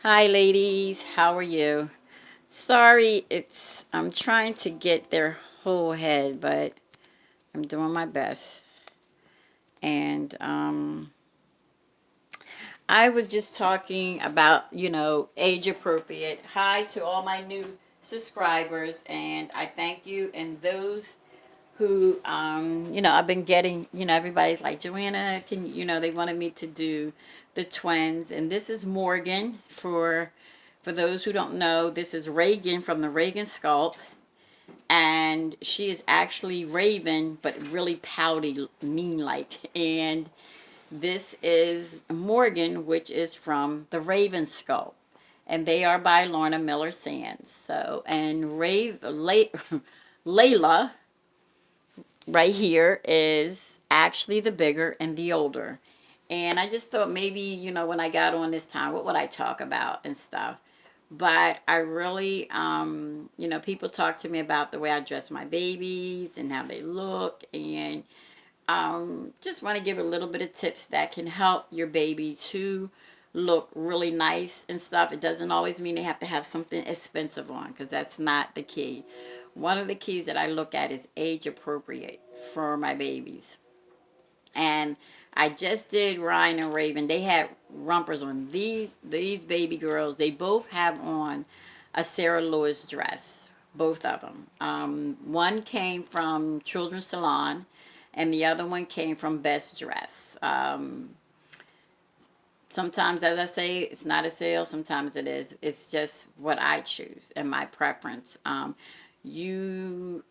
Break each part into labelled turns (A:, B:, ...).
A: Hi ladies, how are you? Sorry, I'm trying to get their whole head, but I'm doing my best. And I was just talking about, age appropriate. Hi to all my new subscribers, and I thank you. And those who, I've been getting, everybody's like, Joanna, they wanted me to do the twins. And this is Morgan for those who don't know, this is Reagan from the Reagan Sculpt, and she is actually Raven, but really pouty, mean like. And this is Morgan, which is from the Raven Sculpt, and they are by Lorna Miller Sands. So, and Layla right here is actually the bigger and the older. And I just thought maybe, when I got on this time, what would I talk about and stuff. But I really, people talk to me about the way I dress my babies and how they look. And just want to give a little bit of tips that can help your baby to look really nice and stuff. It doesn't always mean they have to have something expensive on, because that's not the key. One of the keys that I look at is age appropriate for my babies. And I just did Ryan and Raven. They had rompers on. These baby girls, they both have on a Sarah Lewis dress. Both of them. One came from Children's Salon, and the other one came from Best Dress. Sometimes, as I say, it's not a sale. Sometimes it is. It's just what I choose and my preference. You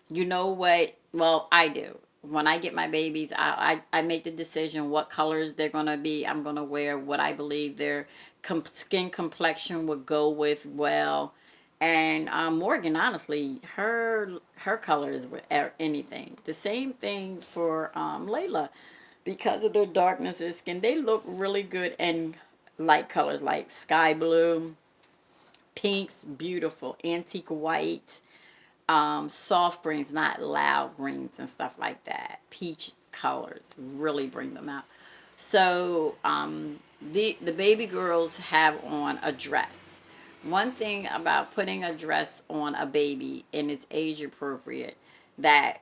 A: you know what? Well, I do. When I get my babies, I make the decision what colors they're going to be. I'm going to wear what I believe their skin complexion would go with well. And Morgan, honestly, her colors were anything. The same thing for Layla. Because of their darkness of skin, they look really good in light colors like sky blue, pinks, beautiful, antique white, soft greens, not loud greens and stuff like that. Peach colors really bring them out. So the baby girls have on a dress. One thing about putting a dress on a baby and it's age appropriate, that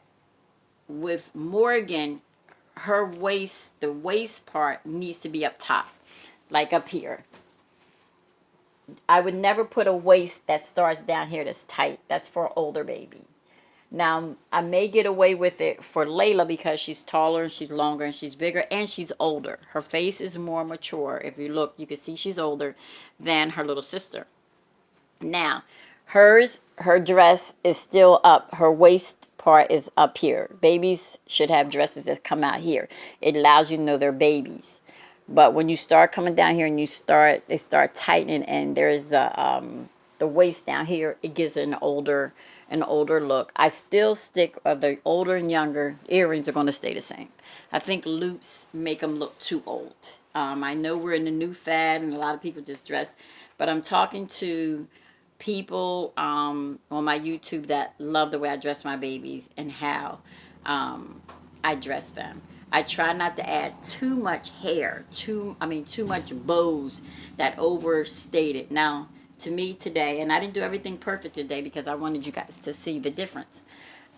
A: with Morgan, her waist, the waist part needs to be up top, like up here. I would never put a waist that starts down here that's tight. That's for an older baby. Now, I may get away with it for Layla because she's taller and she's longer and she's bigger and she's older. Her face is more mature. If you look, you can see she's older than her little sister. Now, her dress is still up. Her waist part is up here. Babies should have dresses that come out here. It allows you to know they're babies. But when you start coming down here and they start tightening, and there's the waist down here, it gives an older look. I still stick the older and younger earrings are going to stay the same. I think loops make them look too old. I know we're in the new fad and a lot of people just dress, but I'm talking to people on my YouTube that love the way I dress my babies and how I dress them. I try not to add too much hair, too much bows that overstate it. Now, to me today, and I didn't do everything perfect today because I wanted you guys to see the difference.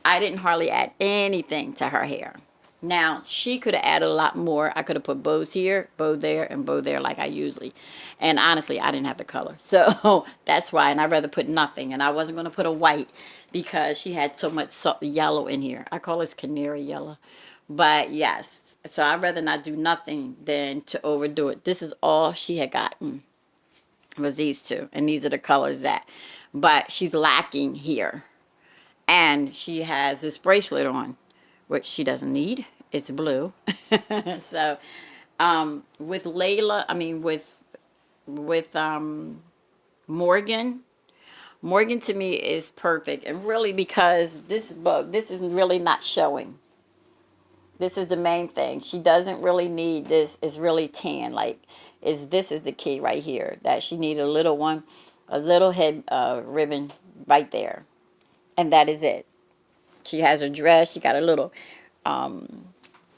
A: I didn't hardly add anything to her hair. Now, she could have added a lot more. I could have put bows here, bow there, and bow there like I usually. And honestly, I didn't have the color. So that's why. And I'd rather put nothing. And I wasn't going to put a white because she had so much yellow in here. I call this canary yellow. But yes, so I'd rather not do nothing than to overdo it. This is all she had gotten was these two. And these are the colors that. But she's lacking here. And she has this bracelet on, which she doesn't need. It's blue. So with Layla, with Morgan. Morgan to me is perfect, and really because this is really not showing. This is the main thing. She doesn't really need this. It's really tan. Like, this is the key right here, that she need a little one, a little head ribbon right there, and that is it. She has her dress. She got a little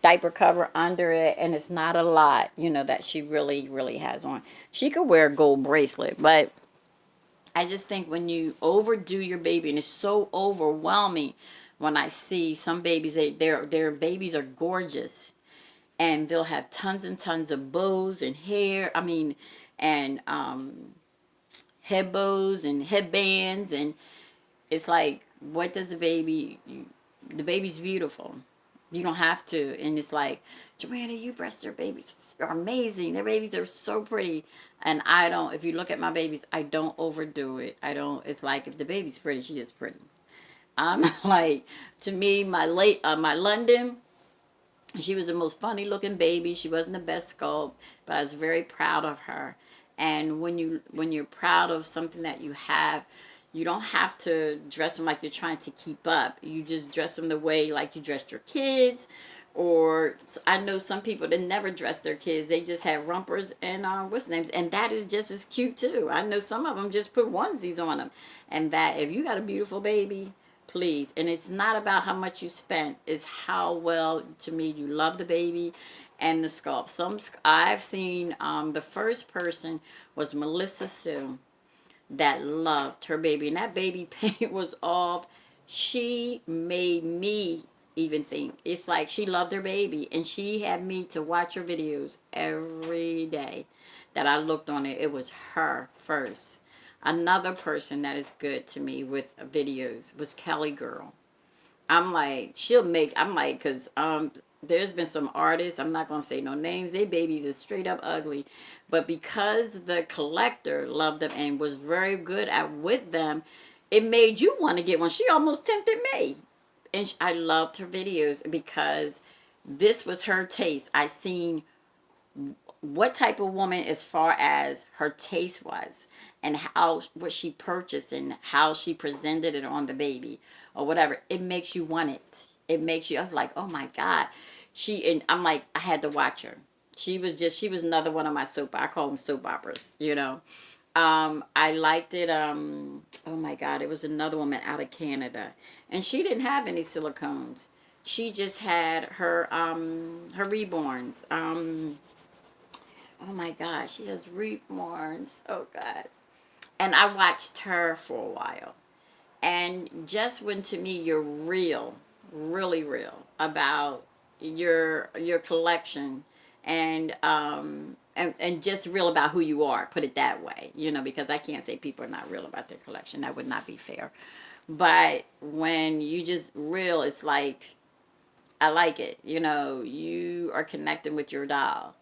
A: diaper cover under it, and it's not a lot, you know, that she really, really has on. She could wear a gold bracelet, but I just think when you overdo your baby, and it's so overwhelming when I see some babies, their babies are gorgeous, and they'll have tons and tons of bows and hair. I mean, and head bows and headbands, and it's like, what does the baby? The baby's beautiful. You don't have to. And it's like, Joanna, you breast their babies are amazing. Their babies are so pretty. And I don't, if you look at my babies, I don't overdo it. I don't, it's like, if the baby's pretty, she is pretty. I'm like, to me, my London, she was the most funny looking baby. She wasn't the best sculpt, but I was very proud of her. And when you're proud of something that you have, you don't have to dress them like you're trying to keep up. You just dress them the way like you dressed your kids. Or I know some people that never dress their kids. They just have rompers and what's names, and that is just as cute too. I know some of them just put onesies on them, and that, if you got a beautiful baby, please. And it's not about how much you spent, it's how well, to me, you love the baby and the sculpt. I've seen, the first person was Melissa Sue, that loved her baby, and that baby paint was off. She made me even think, it's like she loved her baby, and she had me to watch her videos every day that I looked on it. It was her first. Another person that is good to me with videos was Kelly Girl. I'm like, I'm like, because there's been some artists, I'm not going to say no names, their babies is straight up ugly. But because the collector loved them and was very good at with them, it made you want to get one. She almost tempted me. And I loved her videos because this was her taste. I seen what type of woman, as far as her taste was, and how, what she purchased and how she presented it on the baby or whatever. It makes you want it. It makes you, I was like, oh my God. And I'm like, I had to watch her. She was another one of my I call them soap operas, you know. I liked it. Oh my God, it was another woman out of Canada, and she didn't have any silicones. She just had her reborns. Oh my God, she has reborns. Oh God. And I watched her for a while. And just when, to me, you're real, really real about your collection, and just real about who you are, put it that way, you know, because I can't say people are not real about their collection. That would not be fair. But when you just real, it's like, I like it. You know, you are connecting with your doll.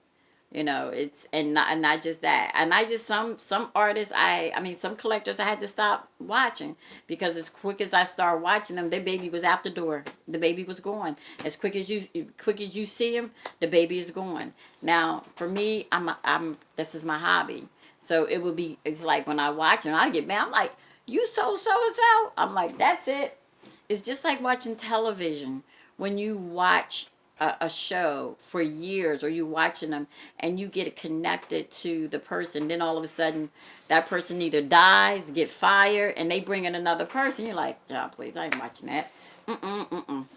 A: You know, it's, and not just that. And I just, some artists, I mean, some collectors, I had to stop watching, because as quick as I started watching them, their baby was out the door. The baby was gone. As quick as you see him, the baby is gone. Now, for me, this is my hobby. So it would be, it's like when I watch them, I get mad. I'm like, you so and so. I'm like, that's it. It's just like watching television. When you watch a show for years, or you watching them, and you get connected to the person, then all of a sudden that person either dies, get fired, and they bring in another person. You're like, yeah, please, I ain't watching that.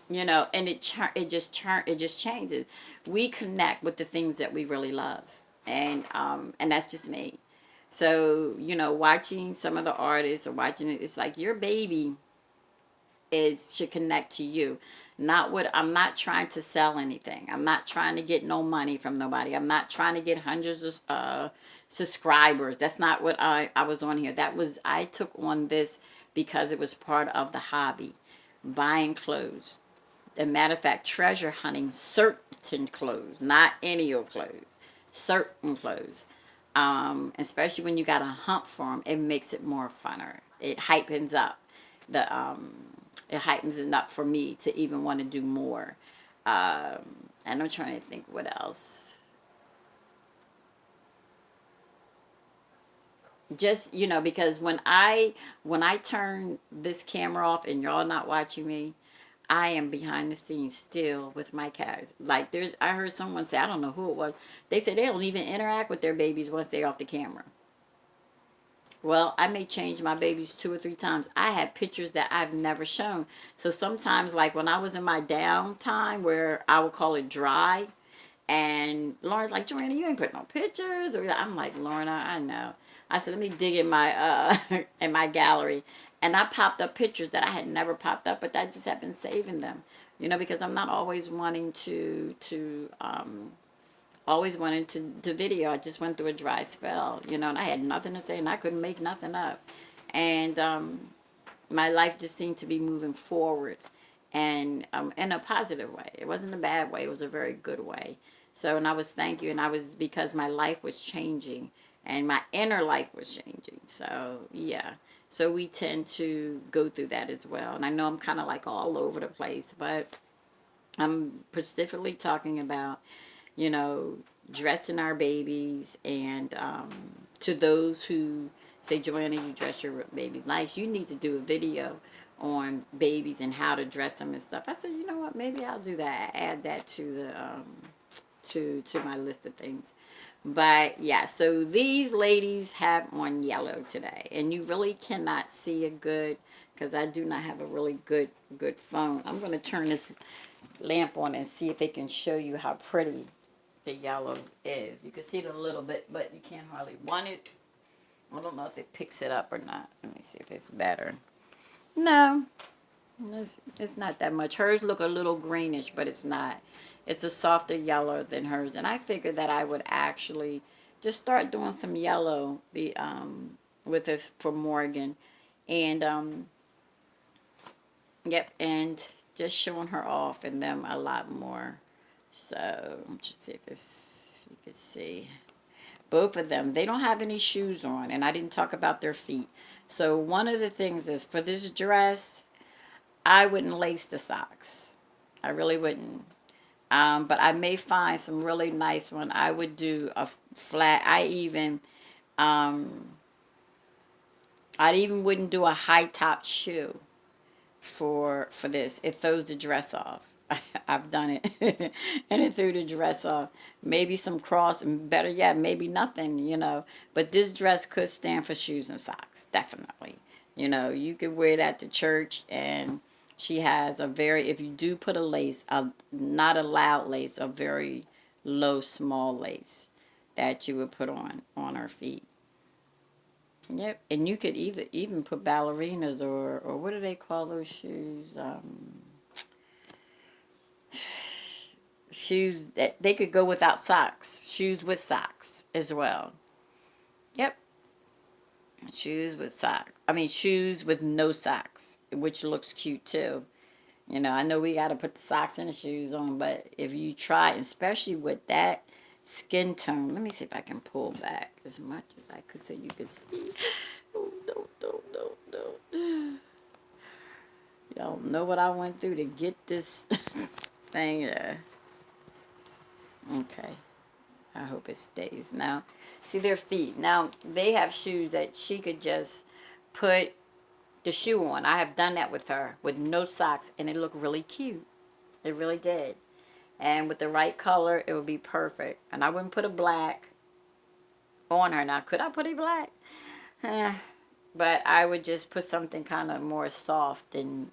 A: You know, and it just changes. We connect with the things that we really love, and that's just me. So, you know, watching some of the artists, or watching it, it's like your baby is should connect to you. Not what, I'm not trying to sell anything. I'm not trying to get no money from nobody. I'm not trying to get hundreds of subscribers. That's not what I was on here. I took on this because it was part of the hobby. Buying clothes. As a matter of fact, treasure hunting certain clothes, not any old clothes. Certain clothes. Especially when you got a hump for them, it makes it more funner. It hypens up the it heightens it up for me to even want to do more. And I'm trying to think what else. Just, you know, because when I turn this camera off and y'all not watching me, I am behind the scenes still with my cats. Like, I heard someone say, I don't know who it was. They said they don't even interact with their babies once they're off the camera. Well, I may change my babies 2 or 3 times. I have pictures that I've never shown. So sometimes, like when I was in my downtime, where I would call it dry, and Lauren's like, Joanna, you ain't put no pictures. Or I'm like, Lorna, I know. I said, let me dig in my in my gallery, and I popped up pictures that I had never popped up, but I just have been saving them. Because I'm not always wanting to video. I just went through a dry spell, and I had nothing to say, and I couldn't make nothing up, and my life just seemed to be moving forward, and in a positive way. It wasn't a bad way. It was a very good way. So, and I was thank you, and I was because my life was changing, and my inner life was changing. So yeah. So we tend to go through that as well, and I know I'm kind of like all over the place, but I'm specifically talking about, you know, dressing our babies, and to those who say, Joanna, you dress your babies nice. You need to do a video on babies and how to dress them and stuff. I said, you know what? Maybe I'll do that. Add that to the to my list of things. But yeah, so these ladies have on yellow today, and you really cannot see a good, because I do not have a really good phone. I'm going to turn this lamp on and see if it can show you how pretty the yellow is. You can see it a little bit, but you can't hardly want it. I don't know if it picks it up or not. Let me see if it's better. No, it's not that much. Hers look a little greenish, but it's not. It's a softer yellow than hers, and I figured that I would actually just start doing some yellow with this for Morgan, and yep, and just showing her off and them a lot more. So let's see if you can see. Both of them, they don't have any shoes on, and I didn't talk about their feet. So one of the things is, for this dress, I wouldn't lace the socks. I really wouldn't. But I may find some really nice one. I would do a flat. I even wouldn't do a high top shoe for this. It throws the dress off. I've done it, and it threw the dress off. Maybe some cross, and better yet, maybe nothing. But this dress could stand for shoes and socks, definitely. You could wear that to church, and she has a very. If you do put a lace, not a loud lace, a very low, small lace that you would put on her feet. Yep, and you could even put ballerinas, or what do they call those shoes? Shoes that they could go without socks. Shoes with socks as well. Yep, shoes with socks. I mean, shoes with no socks, which looks cute too. I know we got to put the socks and the shoes on, but if you try, especially with that skin tone, let me see if I can pull back as much as I could so you could see. Oh, don't. Y'all know what I went through to get this thing. Okay. I hope it stays. Now, see their feet. Now, they have shoes that she could just put the shoe on. I have done that with her with no socks, and it looked really cute. It really did. And with the right color, it would be perfect. And I wouldn't put a black on her. Now, could I put a black? Eh, but I would just put something kind of more soft than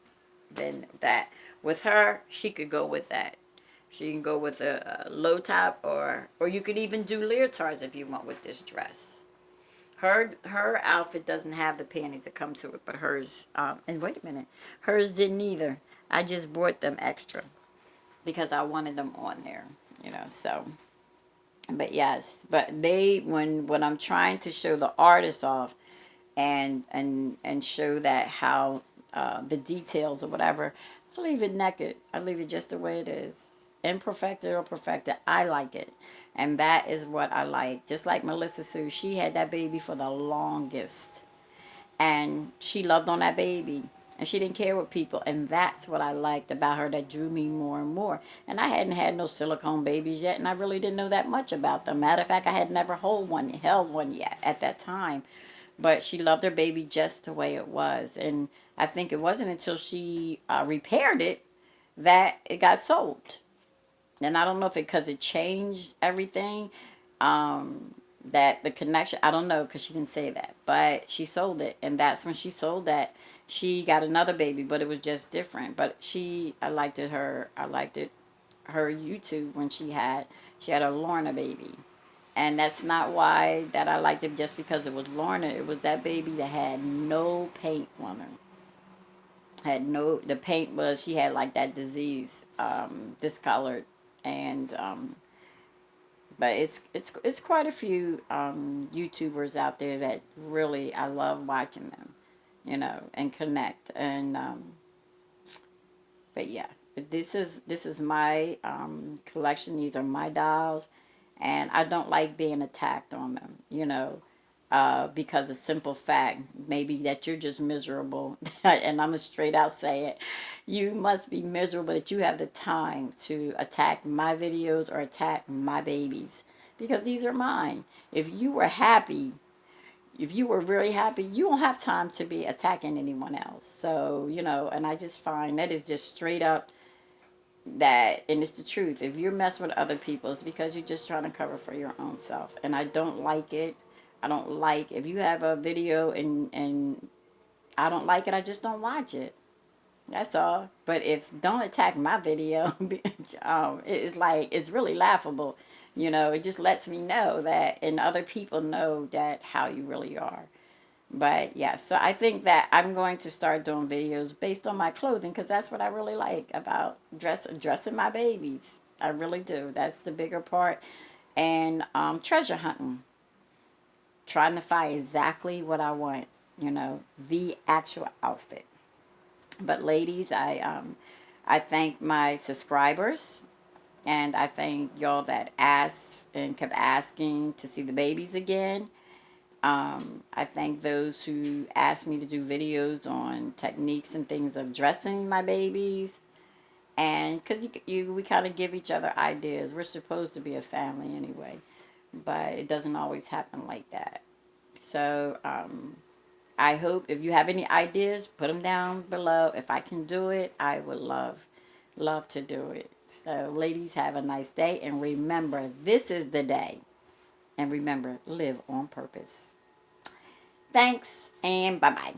A: that. With her, she could go with that. She can go with a low top, or you could even do leotards if you want with this dress. Her outfit doesn't have the panties that come to it, but hers, and wait a minute, hers didn't either. I just bought them extra because I wanted them on there, so. But yes, but when I'm trying to show the artist off, and show that how the details or whatever, I leave it naked. I leave it just the way it is, imperfected or perfected. I like it, and that is what I like. Just like Melissa Sue, she had that baby for the longest, and she loved on that baby. And she didn't care what people, and that's what I liked about her that drew me more and more. And I hadn't had no silicone babies yet, and I really didn't know that much about them. Matter of fact, I had never held one yet at that time. But she loved her baby just the way it was. And I think it wasn't until she repaired it that it got sold. And I don't know if it because it changed everything. that the connection, I don't know because she didn't say that, but she sold it. And that's when she sold that. She got another baby, but it was just different. But I liked it, her YouTube when she had a Lorna baby. And that's not why that I liked it just because it was Lorna. It was that baby that had no paint on her. Had no, the paint was, she had like that disease, discolored. And, but it's quite a few YouTubers out there that really I love watching them, and connect. And but yeah, this is my collection. These are my dolls, and I don't like being attacked on them. Because of simple fact, maybe that you're just miserable, and I'm gonna straight out say it. You must be miserable that you have the time to attack my videos or attack my babies, because these are mine. If you were happy, if you were really happy, you don't have time to be attacking anyone else. So, and I just find that is just straight up that, and it's the truth. If you're messing with other people, it's because you're just trying to cover for your own self. And I don't like it. I don't like, if you have a video and I don't like it, I just don't watch it. That's all. But if don't attack my video, it's like, it's really laughable. It just lets me know that, and other people know that how you really are. But yeah, so I think that I'm going to start doing videos based on my clothing because that's what I really like about dressing my babies. I really do. That's the bigger part. And treasure hunting, trying to find exactly what I want. The actual outfit. But ladies, I thank my subscribers, and I thank y'all that asked and kept asking to see the babies again. I thank those who asked me to do videos on techniques and things of dressing my babies. And because we kind of give each other ideas. We're supposed to be a family anyway, but it doesn't always happen like that. So I hope if you have any ideas, put them down below. If I can do it, I would love to do it. So ladies, have a nice day. And remember, this is the day. And remember, live on purpose. Thanks, and bye-bye.